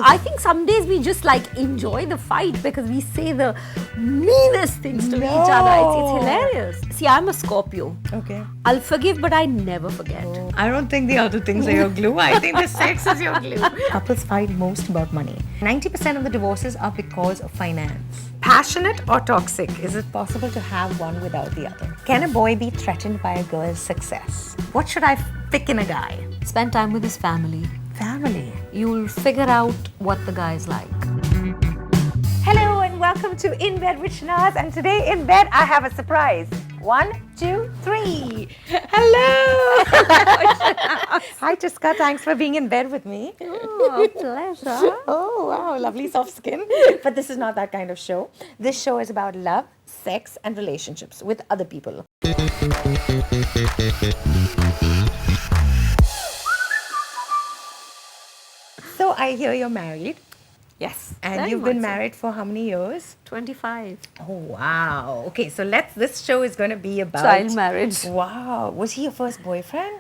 I think some days we just like enjoy the fight because we say the meanest things to each other. It's hilarious. See, I'm a Scorpio. Okay. I'll forgive, but I never forget. I don't think the other things are your glue. I think the sex is your glue. Couples fight most about money. 90% of the divorces are because of finance. Passionate or toxic? Is it possible to have one without the other? Can a boy be threatened by a girl's success? What should I pick in a guy? Spend time with his family. Family. You'll figure out what the guy's like. Hello and welcome to In Bed with Shenaz. And today in bed I have a surprise. 1, 2, 3. Hello. Hi Tisca, thanks for being in bed with me. Oh, pleasure. Oh wow, lovely soft skin. But this is not that kind of show. This show is about love, sex and relationships with other people. So I hear you're married. Yes. And very you've been much so. married for how many years? 25. Oh wow. Okay, so this show is going to be about Child marriage. Wow. Was he your first boyfriend?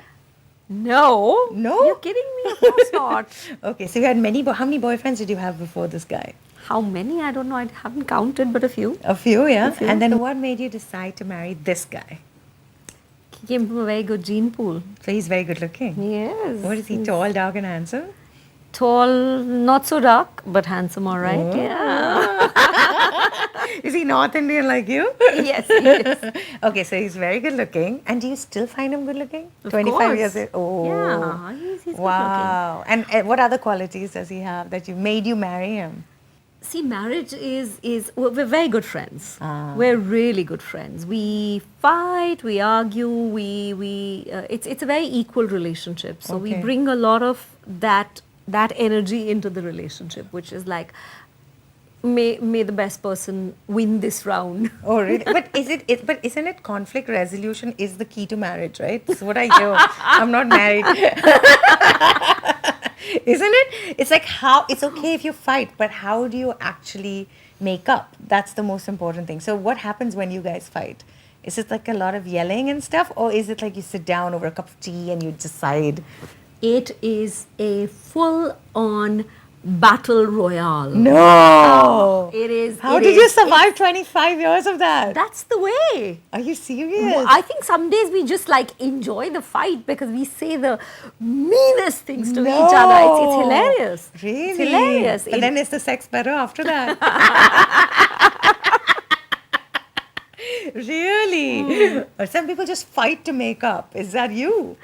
No. No? You're kidding me? Of course not. Okay, so you had how many boyfriends did you have before this guy? How many? I don't know. I haven't counted, but a few. A few, yeah. A few. And then what made you decide to marry this guy? He came from a very good gene pool. So he's very good looking. Yes. What is he, tall, dark and handsome? Tall, not so dark, but handsome, all right. Oh. Yeah. Is he North Indian like you? Yes, he is. Okay, so he's very good looking. And do you still find him good looking? Of 25 course. years old. Oh. Yeah, he's good looking. Wow. And what other qualities does he have that made you marry him? See, marriage is we're very good friends. Ah. We're really good friends. We fight, we argue, it's a very equal relationship. So we Okay. bring a lot of that energy into the relationship, which is like, may the best person win this round. Oh, really? But isn't it conflict resolution is the key to marriage, right? That's what I hear. I'm not married. Isn't it? It's like it's okay if you fight, but how do you actually make up? That's the most important thing. So what happens when you guys fight? Is it like a lot of yelling and stuff? Or is it like you sit down over a cup of tea and you decide? It is a full-on battle royale. No! It is. How it did you is- survive 25 years of that? That's the way. Are you serious? Well, I think some days we just like enjoy the fight because we say the meanest things to each other. It's hilarious. Really? It's hilarious. But then is the sex better after that? Really? Or some people just fight to make up. Is that you?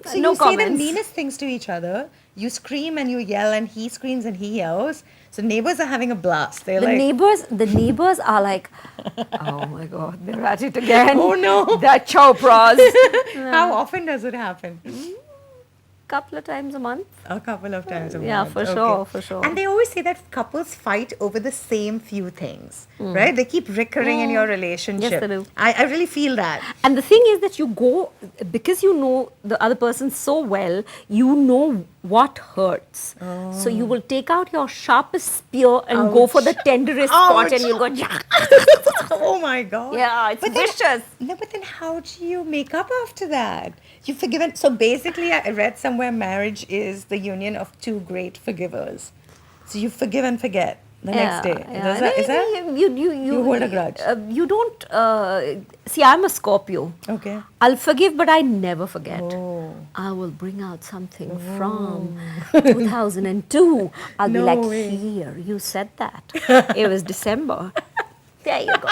So no you say the comments. meanest things to each other. You scream and you yell, and he screams and he yells. So neighbors are having a blast. They're The like, neighbors are like, oh my God, they're at it again. Oh, no. The Chopras. how often does it happen? Couple of times a month. A couple of times a month. Yeah, for sure, for sure. And they always say that couples fight over the same few things, right? They keep recurring in your relationship. Yes, they do. I really feel that. And the thing is that you go, because you know the other person so well, you know what hurts. So you will take out your sharpest spear and go for the tenderest spot and you'll go, Oh my God. yeah, it's But then- vicious. No, but then how do you make up after that? You've forgiven. So basically, I read somewhere marriage is the union of two great forgivers. So you forgive and forget the next day. Is that? You hold a grudge? You don't, see, I'm a Scorpio. Okay. I'll forgive, but I never forget. Oh. I will bring out something from 2002. I'll be No like, way. here, you said that. It was December. There you go.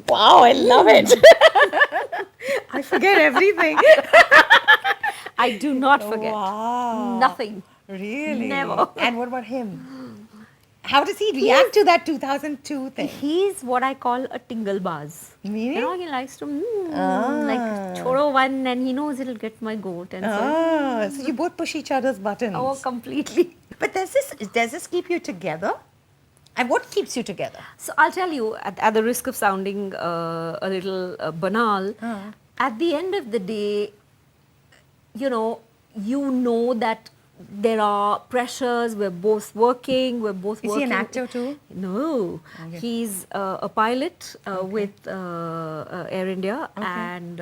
Wow, I love it. I forget everything. I do not forget. Wow. Nothing. Really? Never. And what about him? How does he react to that 2002 thing? He's what I call a tingle buzz. Meaning? You know, he likes to like choro one, and he knows it'll get my goat, and So you both push each other's buttons. oh, completely. But does this keep you together? And what keeps you together? So I'll tell you, at the risk of sounding a little banal, at the end of the day, you know that there are pressures. We're both working. We're both Is working. he an actor too? No, he's a pilot with Air India, and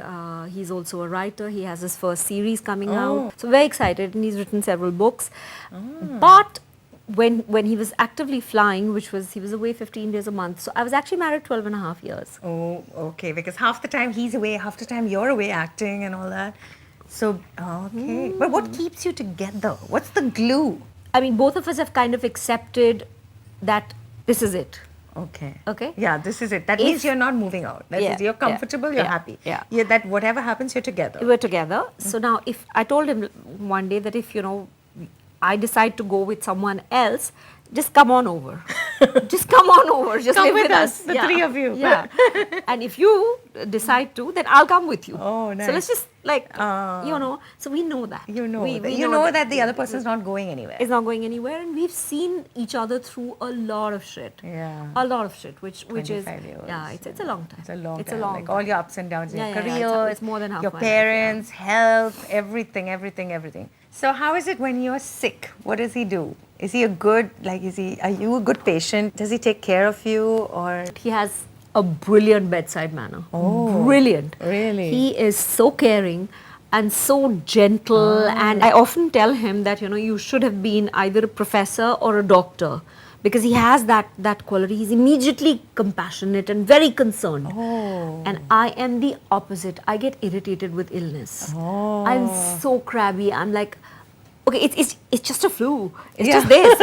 he's also a writer. He has his first series coming out. So very excited, and he's written several books. But when he was actively flying, he was away 15 days a month. So I was actually married 12 and a half years. Oh, okay. Because half the time he's away, half the time you're away acting and all that. So, okay. But what keeps you together? What's the glue? I mean, both of us have kind of accepted that this is it. Okay. Okay? Yeah, this is it. That means you're not moving out. That is, you're comfortable, you're happy. Yeah. That whatever happens, you're together. We're together. So now, if I told him one day that if, I decide to go with someone else, just come on over. Just come on over. Just Come live with with us, the three of you. Yeah. And if you decide to, then I'll come with you. Oh, nice. So let's just so we know that. You know we that. You know that the other person's not going anywhere. Is not going anywhere, and we've seen each other through a lot of shit. Yeah. A lot of shit, which is 25 years. it's a long time. It's a long time. A long like time. all your ups and downs in your Yeah, career, it's more than half your my life, parents, health, everything. So how is it when you're sick? What does he do? Is he are you a good patient? Does he take care of you or? He has a brilliant bedside manner. Oh, brilliant. really? He is so caring and so gentle. And I often tell him that, you should have been either a professor or a doctor, because he has that quality. He's immediately compassionate and very concerned. Oh. And I am the opposite. I get irritated with illness. Oh. I'm so crabby. I'm like, okay, it's just a flu. It's just this.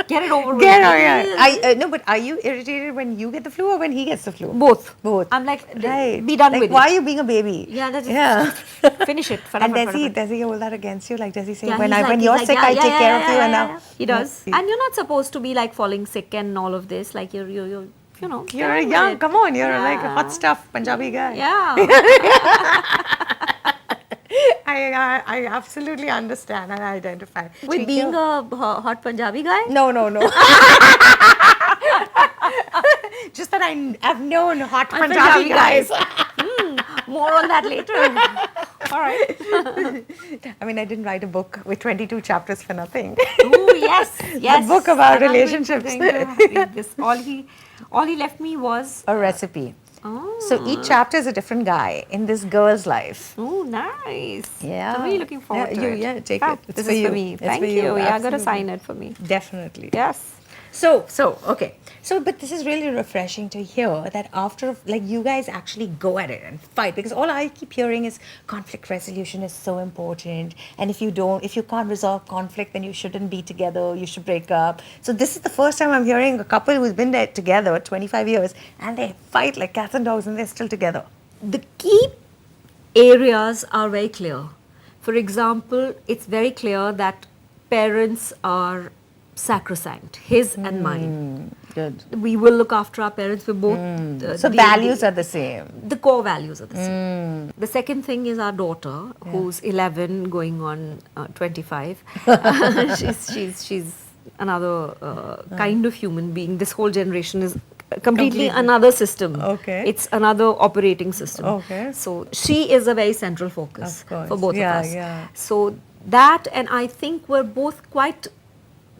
Get it over with. No, but are you irritated when you get the flu or when he gets the flu? Both. Both. I'm like, right. be done like, with why it. are you being a baby? Yeah, that's finish it. And does he hold that against you? Like, does he say, Yeah, when he's you're like, sick, I take care of you, and now he does. And you're not supposed to be like falling sick and all of this. Like you're you're young. young. Come on, you're like a hot stuff Punjabi guy. Yeah. I absolutely understand and identify. With being a hot Punjabi guy? No. Just that I've known hot Punjabi guys. More on that later. All right. I mean, I didn't write a book with 22 chapters for nothing. Oh, yes. A book about relationships. All he left me was a recipe. Oh. So each chapter is a different guy in this girl's life. Oh, nice. Yeah. I'm really looking forward to it. Yeah, take it. It's this for is you. for me. It's Thank for you. you. Yeah, I got to Absolutely. sign it for me. Definitely. Yes. So, okay. So, but this is really refreshing to hear that after, you guys actually go at it and fight, because all I keep hearing is conflict resolution is so important. And if you can't resolve conflict, then you shouldn't be together, you should break up. So this is the first time I'm hearing a couple who's been there together 25 years and they fight like cats and dogs and they're still together. The key areas are very clear. For example, it's very clear that parents are sacrosanct, his and mine. Good. We will look after our parents. We're both. So values are the same. The core values are the same. The second thing is our daughter, who's 11, going on 25. she's another kind of human being. This whole generation is completely another system. Okay. It's another operating system. Okay. So she is a very central focus Of course. for both of us. Yeah. So that, and I think we're both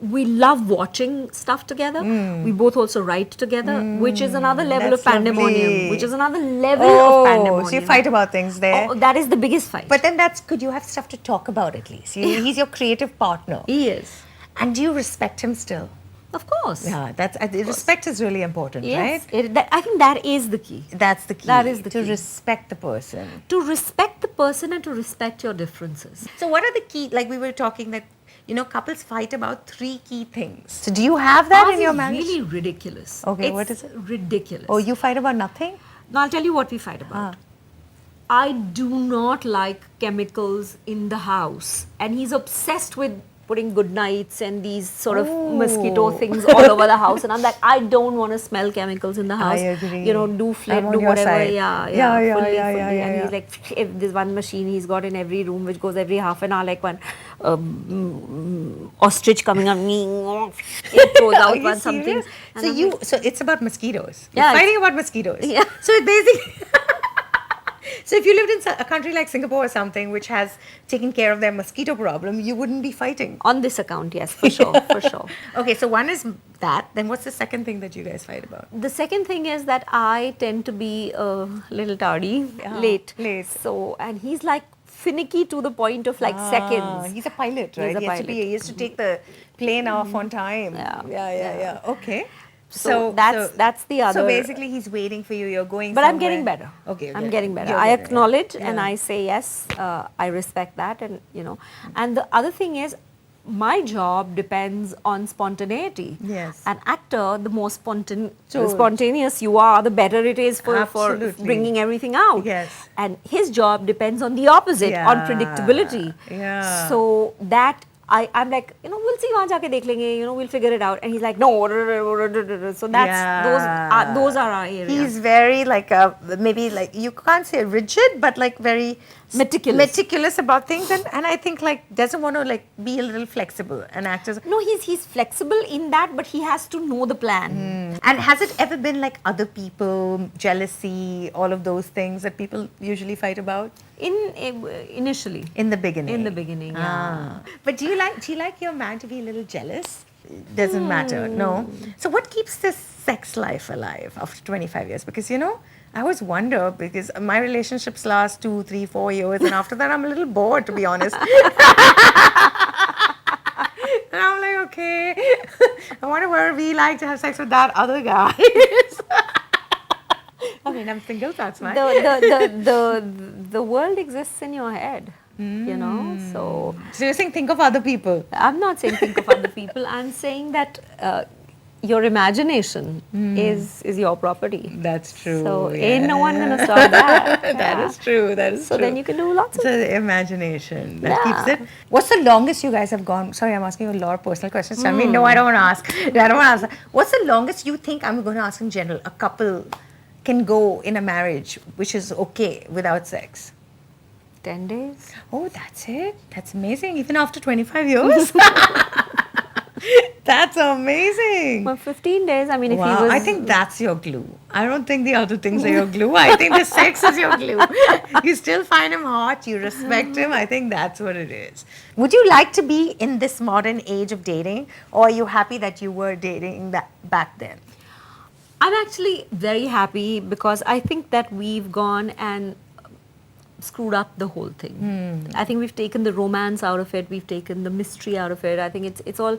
we love watching stuff together. We both also write together, which is another level That's of pandemonium. lovely. Which is another level of pandemonium. So you fight about things there. Oh, that is the biggest fight. But then that's good. You have stuff to talk about at least. He's your creative partner. He is. And do you respect him still? Of course. Yeah, respect is really important, Yes. right? I think that is the key. That's the key. That is the to key. respect the person. To respect the person and to respect your differences. So what are the key, like we were talking that, couples fight about 3 key things. So do you have that Ours in your is marriage? really ridiculous. Okay, It's what is it? ridiculous. Oh, you fight about nothing? Now I'll tell you what we fight about. I do not like chemicals in the house, and he's obsessed with putting good nights and these sort of mosquito things all over the house, and I'm like, I don't want to smell chemicals in the house. I agree. Do flip, I'm on do your whatever. side. Yeah, fully. And yeah. he's like, if there's one machine he's got in every room which goes every half an hour, like one ostrich coming on me, it throws Are out you one something. serious? And So I'm like, so it's about mosquitoes. Yeah, You're fighting about mosquitoes. Yeah. So it basically So if you lived in a country like Singapore or something which has taken care of their mosquito problem, you wouldn't be fighting. On this account, yes, for sure, for sure. Okay, so one is that. Then what's the second thing that you guys fight about? The second thing is that I tend to be a little tardy, late. So, and he's like finicky to the point of like seconds. He's a pilot, right? He's a pilot. He has to take the plane off on time. Yeah. Okay. So that's the other. So basically, he's waiting for you. You're going. But somewhere. I'm getting better. Okay. I'm getting better. I acknowledge and I say yes. I respect that, and And the other thing is, my job depends on spontaneity. Yes. An actor, the more spontaneous you are, the better it is for bringing everything out. Yes. And his job depends on the opposite, on predictability. Yeah. So that I'm like, we'll see, wahan jaake dekh lenge, we'll figure it out. And he's like, no. So that's those are our areas. He's very like maybe like, you can't say rigid, but like very meticulous about things, and I think like doesn't want to like be a little flexible. And actors. No, he's flexible in that, but he has to know the plan. And has it ever been like other people, jealousy, all of those things that people usually fight about? Initially. In the beginning. In the beginning, yeah. But do you like your man to be a little jealous? Doesn't matter, no? So what keeps this sex life alive after 25 years? Because, I always wonder, because my relationships last 2, 3, 4 years, and after that I'm a little bored, to be honest. And I'm like, okay, I wonder where we like to have sex with that other guy. I mean, I'm single, that's fine. The world exists in your head, so you're saying think of other people? I'm not saying think of other people. I'm saying that your imagination is your property. That's true. So ain't no one gonna stop that. That is true. So then you can do lots of things. So the imagination that keeps it. What's the longest you guys have gone? Sorry, I'm asking you a lot of personal questions. I mean, no, I don't want to ask. I don't want to ask. What's the longest you think, I'm going to ask in general, a couple can go in a marriage which is okay without sex? 10 days. Oh, that's it? That's amazing. Even after 25 years? That's amazing. Well, 15 days. I mean, if wow, he was... I think that's your glue. I don't think the other things are your glue. I think the sex is your glue. You still find him hot. You respect him. I think that's what it is. Would you like to be in this modern age of dating, or are you happy that you were dating back then? I'm actually very happy, because I think that we've gone and screwed up the whole thing. I think we've taken the romance out of it. We've taken the mystery out of it. I think it's all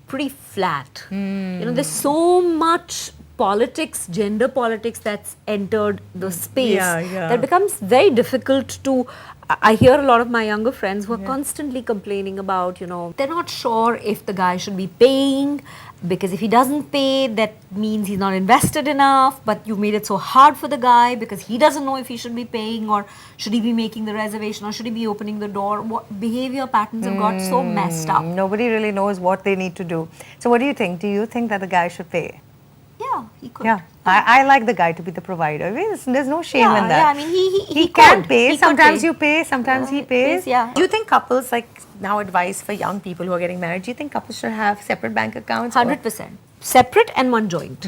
pretty flat. There's so much politics, gender politics that's entered the space that becomes very difficult to... I hear a lot of my younger friends who are constantly complaining about, they're not sure if the guy should be paying, because if he doesn't pay, that means he's not invested enough, but you made it so hard for the guy because he doesn't know if he should be paying, or should he be making the reservation, or should he be opening the door. What behavior patterns have got so messed up. Nobody really knows what they need to do. So what do you think? Do you think that the guy should pay? Yeah, he could. Yeah, I like the guy to be the provider. I mean, there's no shame in that. Yeah, I mean, he can pay. Sometimes you pay, sometimes he pays. Yeah. Do you think couples, like now advice for young people who are getting married, do you think couples should have separate bank accounts? 100%. Separate and one joint.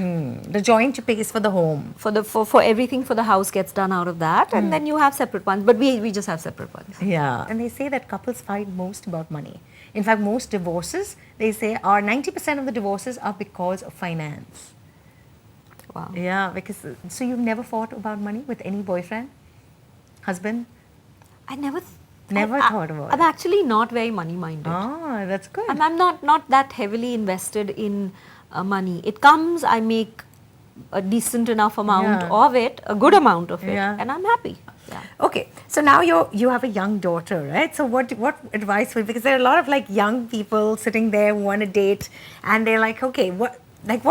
The joint pays for the home. For everything for the house gets done out of that, and then you have separate ones. But we just have separate ones. Yeah. And they say that couples fight most about money. In fact, most divorces, they say, are 90% of the divorces are because of finance. Wow. Yeah, because so you've never fought about money with any boyfriend, husband? I never thought about it. I'm actually not very money minded. Ah, that's good. I'm not that heavily invested in money. It comes, I make a decent enough amount of it, a good amount of it, and I'm happy. Yeah. Okay, so now you have a young daughter, right? So what advice would, because there are a lot of like young people sitting there who want to date, and they're like, okay, what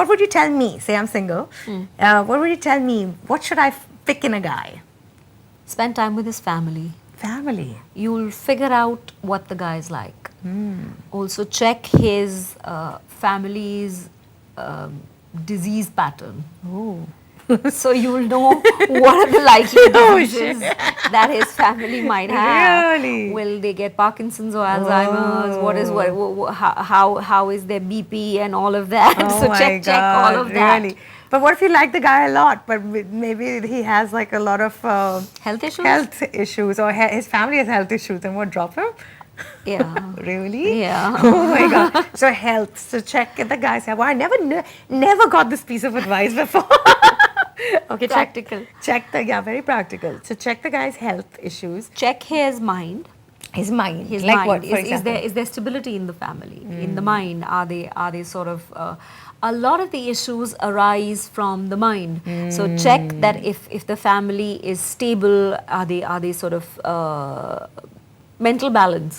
would you tell me? Say I'm single. What would you tell me? What should I pick in a guy? Spend time with his family. Family. You'll figure out what the guy's like. Also check his family's disease pattern. Oh. So you'll know what are the likely diseases that his family might have. Really? Will they get Parkinson's or Alzheimer's? How is their BP and all of that? So check all of that. Really? But what if you like the guy a lot, but maybe he has like a lot of Health issues? health issues, or his family has health issues, then what, drop him? Yeah. Really? Yeah. Oh my God. So health. So check the guy's health. Well, I never got this piece of advice before. Okay, Practical. Check the, yeah, very practical. So check the guy's health issues. Check his mind. His mind. His like mind. what, for is example? there stability in the family, in the mind? Are they sort of a lot of the issues arise from the mind. So check that if the family is stable, are they sort of mental balance.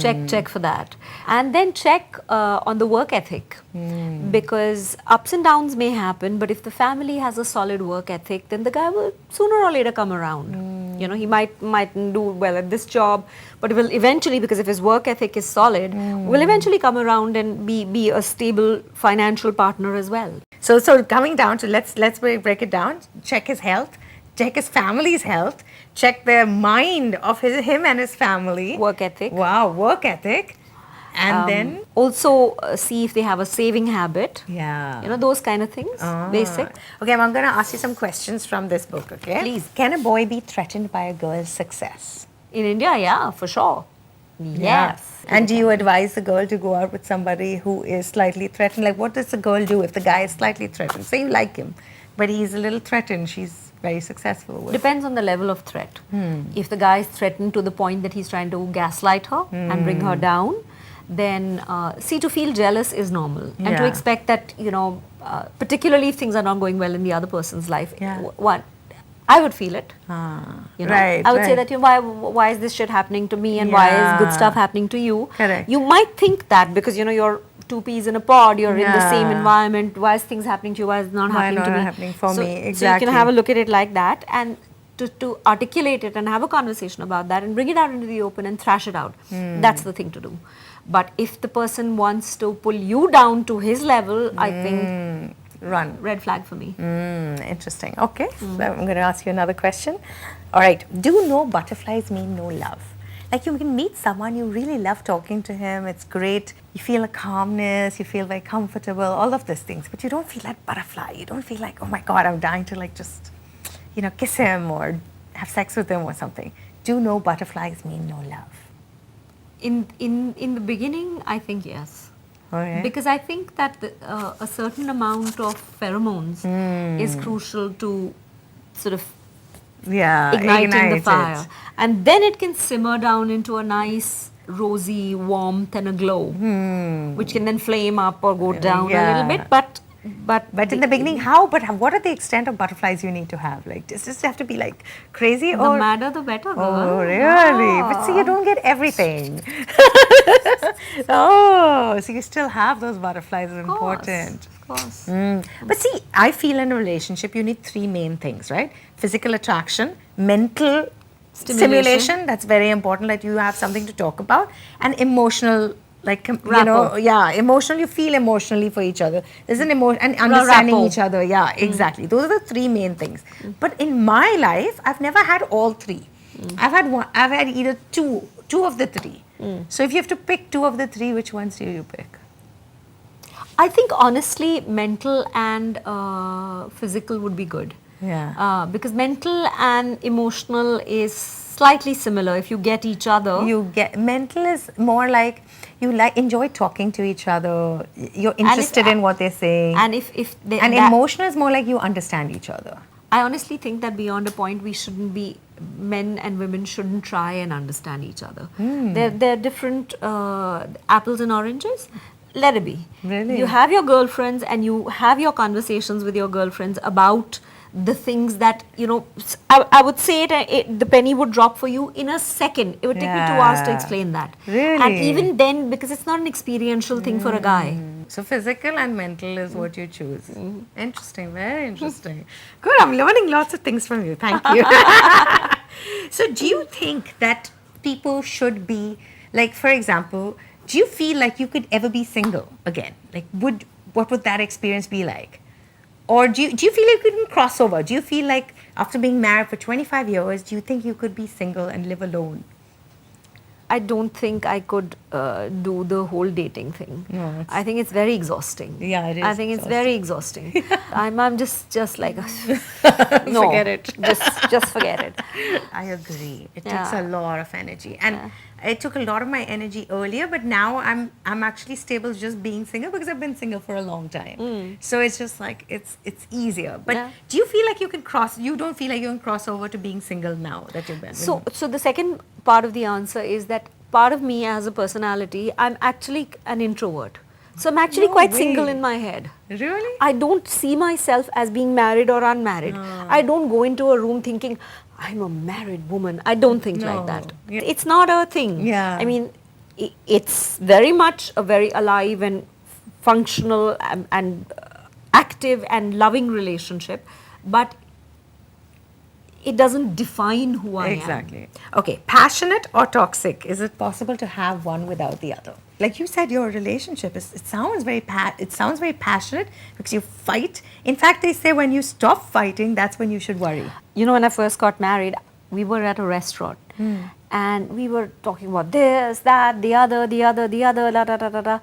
Check for that. And then check on the work ethic, because ups and downs may happen, but if the family has a solid work ethic, then the guy will sooner or later come around. You know, he mightn't do well at this job, but will eventually, because if his work ethic is solid, will eventually come around and be a stable financial partner as well. So coming down to, let's break it down. Check his health. Check his family's health. Check the mind of him and his family. Work ethic. Wow, work ethic. And then? Also see if they have a saving habit. Yeah. You know, those kind of things, basic. Okay, I'm going to ask you some questions from this book, okay? Please. Can a boy be threatened by a girl's success? In India, yeah, for sure. Yes. And do you advise the girl to go out with somebody who is slightly threatened? Like, what does the girl do if the guy is slightly threatened? Say you like him, but he's a little threatened. She's very successful with. Depends on the level of threat. If the guy is threatened to the point that he's trying to gaslight her and bring her down, then see, to feel jealous is normal. And to expect that, you know, particularly if things are not going well in the other person's life, one, I would feel it. You know, Right, I would say right. that, you know, why is this shit happening to me, and why is good stuff happening to you? Correct. You might think that because, you know, you're two peas in a pod, you're in the same environment, why is things happening to you, why is it not Why happening not to me? happening for So- me? So you Exactly. can have a look at it like that, and to articulate it and have a conversation about that and bring it out into the open and thrash it out. That's the thing to do. But if the person wants to pull you down to his level, I think Run. red flag for me. Interesting. Okay, so I'm going to ask you another question. All right. Do no butterflies mean no love? Like, you can meet someone, you really love talking to him, it's great, you feel a calmness, you feel very comfortable, all of these things, but you don't feel that butterfly. You don't feel like, oh my God, I'm dying to like just, you know, kiss him or have sex with him or something. Do no butterflies mean no love? In the beginning, I think yes. Okay. Because I think that a certain amount of pheromones is crucial to sort of igniting the ignite fire. it. And then it can simmer down into a nice rosy warmth and a glow, which can then flame up or go down a little bit. But in the beginning, what are the extent of butterflies you need to have? Like, does this have to be like crazy, the or? madder the better, girl. Oh, really? But see, you don't get everything. Oh, so you still have those butterflies, is important. Of course. But see, I feel in a relationship, you need three main things, right? Physical attraction, mental stimulation, that's very important, that you have something to talk about, and emotional, like, you know, emotional, you feel emotionally for each other. There's an emotion, and understanding Rapport. each other. Yeah, exactly. Those are the three main things. But in my life, I've never had all three. I've had either two of the three. So if you have to pick two of the three, which ones do you pick? I think honestly, mental and physical would be good. Yeah. Because mental and emotional is slightly similar. If you get each other, Mental is more like you enjoy talking to each other. You're interested in what they're saying. and if they, And that- emotional is more like you understand each other. I honestly think that beyond a point, men and women shouldn't try and understand each other. They're different apples and oranges. Let it be. Really? You have your girlfriends and you have your conversations with your girlfriends about the things that, you know, I would say the penny would drop for you in a second. It would take me 2 hours to explain that. Really? And even then, because it's not an experiential thing for a guy. So physical and mental is what you choose. Interesting, very interesting. Good, I'm learning lots of things from you. Thank you. So do you think that people should be, like, for example, do you feel like you could ever be single again? Like, what would that experience be like? Or do you feel like you can cross over? Do you feel like after being married for 25 years, do you think you could be single and live alone? I don't think I could do the whole dating thing. No, I think it's very exhausting. Yeah, it is I think it's very exhausting. I'm just like, no, Forget it. just forget it. I agree. It Yeah. takes a lot of energy, and it took a lot of my energy earlier. But now I'm actually stable just being single because I've been single for a long time. So it's just like it's easier. But Yeah. do you feel like you can cross? You don't feel like you can cross over to being single now that you've been. So the second part of the answer is that part of me as a personality, I'm actually an introvert. So I'm actually No quite way. single in my head. Really? I don't see myself as being married or unmarried. I don't go into a room thinking, I'm a married woman. I don't think like No. that. Yeah. It's not a thing. Yeah. I mean, it's very much a very alive and functional and active and loving relationship, but it doesn't define who I am. Exactly. Okay, passionate or toxic? Is it possible to have one without the other? Like you said, your relationship it sounds very passionate because you fight. In fact, they say when you stop fighting, that's when you should worry. You know, when I first got married, we were at a restaurant and we were talking about this, that, the other, la da da da da.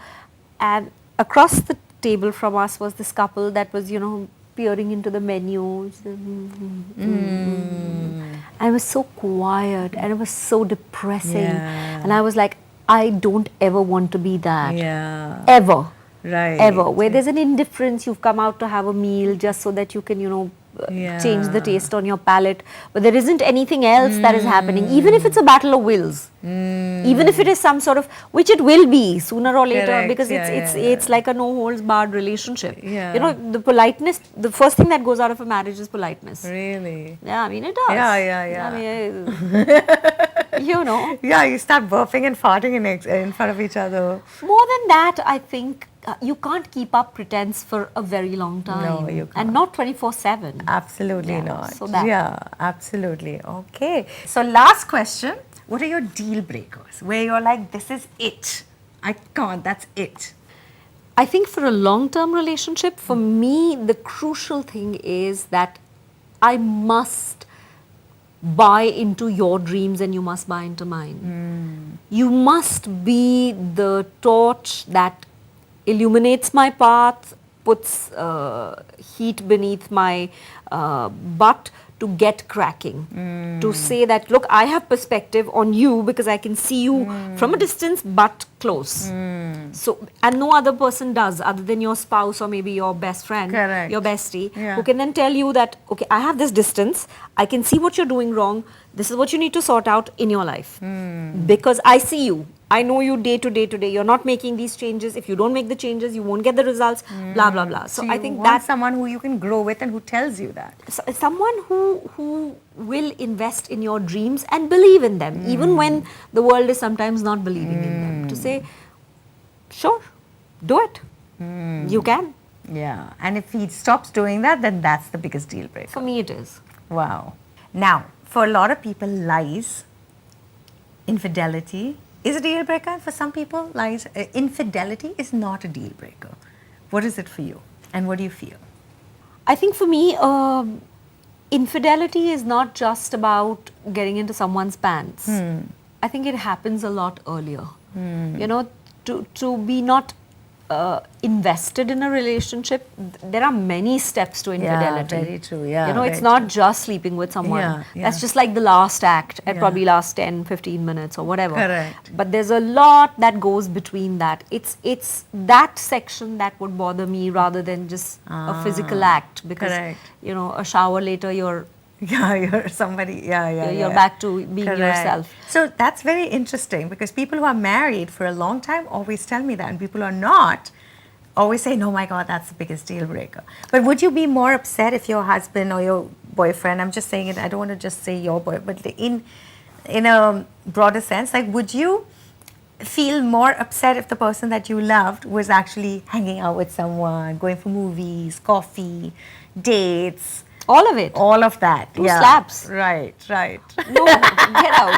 And across the table from us was this couple that was, you know, peering into the menus. I was so quiet and it was so depressing. Yeah. And I was like, I don't ever want to be that. Yeah. Ever. Right. Ever. Where there's an indifference, you've come out to have a meal just so that you can, you know, change the taste on your palate. But there isn't anything else that is happening, even if it's a battle of wills. Even if it is some sort of, which it will be sooner or later, Correct. because it's like a no holds barred relationship. Yeah. You know, the politeness, the first thing that goes out of a marriage is politeness. Really? Yeah, I mean, it does. Yeah. I mean, you know. Yeah, you start burping and farting in front of each other. More than that, I think you can't keep up pretense for a very long time. No, you can't. And not 24/7. Absolutely Yeah, not. so that. Yeah, absolutely. Okay. So last question. What are your deal breakers? Where you're like, this is it. I can't, that's it. I think for a long-term relationship, for me, the crucial thing is that I must buy into your dreams and you must buy into mine. You must be the torch that illuminates my path, puts heat beneath my butt to get cracking. To say that, look, I have perspective on you because I can see you from a distance but close. So, and no other person does other than your spouse or maybe your best friend, Correct. your bestie, Yeah. who can then tell you that, okay, I have this distance, I can see what you're doing wrong, this is what you need to sort out in your life. Because I see you. I know you day to day. You're not making these changes. If you don't make the changes, you won't get the results, blah, blah, blah. So I you think want that someone who you can grow with and who tells you that. someone who will invest in your dreams and believe in them, even when the world is sometimes not believing in them. To say, sure, do it. You can. Yeah. And if he stops doing that, then that's the biggest deal breaker. For me, it is. Wow. Now, for a lot of people, lies, infidelity is a deal breaker. For some people, lies, infidelity is not a deal breaker. What is it for you? And what do you feel? I think for me, infidelity is not just about getting into someone's pants. I think it happens a lot earlier. You know, to be not invested in a relationship, there are many steps to infidelity. Yeah, very true. Yeah, you know, it's very not true. just sleeping with someone. Yeah, That's yeah. just like the last act. It Yeah. probably lasts 10, 15 minutes or whatever. Correct. But there's a lot that goes between that. It's that section that would bother me rather than just a physical act. Because, Correct. you know, a shower later, you're You're somebody. you're back to being Correct. yourself. So that's very interesting because people who are married for a long time always tell me that, and people who are not always say, "No, my God, that's the biggest deal breaker." But would you be more upset if your husband or your boyfriend? I'm just saying it. I don't want to just say your boy, but in a broader sense, like, would you feel more upset if the person that you loved was actually hanging out with someone, going for movies, coffee, dates? All of it. All of that. Two slaps. Right. No, get out.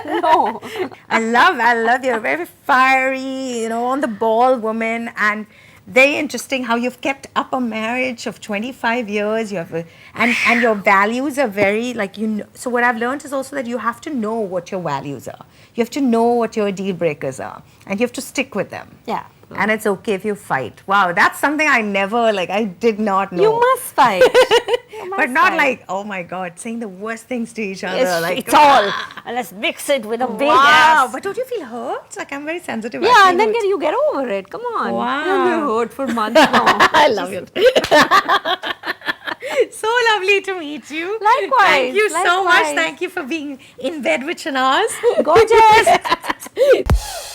No. I love you're a very fiery, on the ball woman, and very interesting how you've kept up a marriage of 25 years. You have and your values are very like so what I've learned is also that you have to know what your values are. You have to know what your deal breakers are, and you have to stick with them. Yeah. And it's okay if you fight. Wow, that's something I did not know. You must fight. But not like, oh my God, saying the worst things to each other. Yes, Like, it's all. And let's mix it with a big wow. ass. But don't you feel hurt? Like, I'm very sensitive. Yeah, and then you get over it. Come on. Wow. You've been hurt for months now. I love it. So lovely to meet you. Likewise. Thank you so much. Likewise. Thank you for being in bed with Shenaz. Gorgeous.